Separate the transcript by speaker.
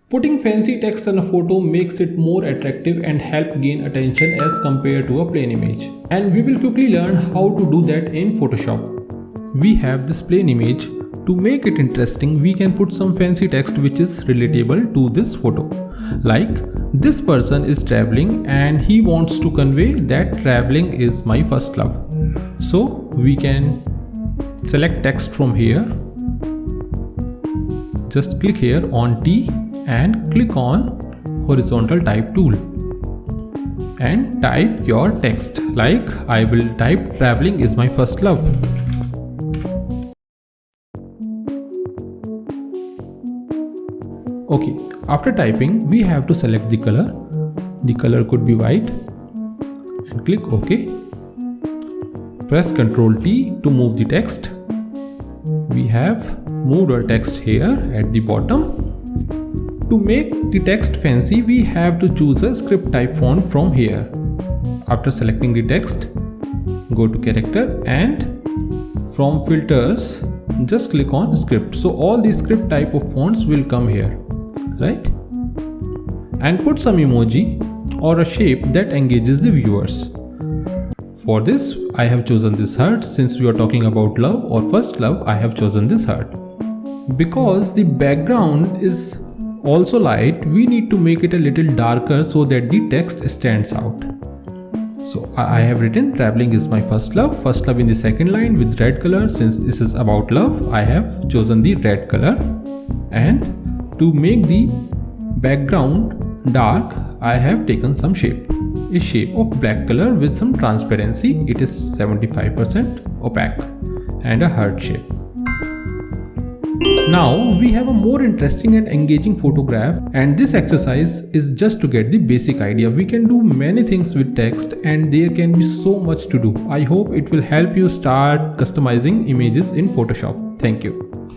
Speaker 1: Putting fancy text on a photo makes it more attractive and help gain attention as compared to a plain image. And we will quickly learn how to do that in Photoshop. We have this plain image. To make it interesting, we can put some fancy text which is relatable to this photo. Like, this person is traveling and he wants to convey that traveling is my first love. So we can select text from here. Just click here on T and click on horizontal type tool and type your text. Like, I will type traveling is my first love. Okay, after typing, we have to select the color. The color could be white and click OK. Press Ctrl T to move the text. We have moved our text here at the bottom. To make the text fancy, we have to choose a script type font from here. After selecting the text, go to character and from filters, just click on script. So all the script type of fonts will come here, right? And put some emoji or a shape that engages the viewers. For this, I have chosen this heart. Since we are talking about love or first love, I have chosen this heart. Because the background is also light, we need to make it a little darker so that the text stands out. So I have written traveling is my first love in the second line with red color. Since this is about love, I have chosen the red color. And to make the background dark, I have taken some shape. A shape of black color with some transparency. It is 75% opaque and a heart shape. Now we have a more interesting and engaging photograph, and this exercise is just to get the basic idea. We can do many things with text and there can be so much to do. I hope it will help you start customizing images in Photoshop. Thank you.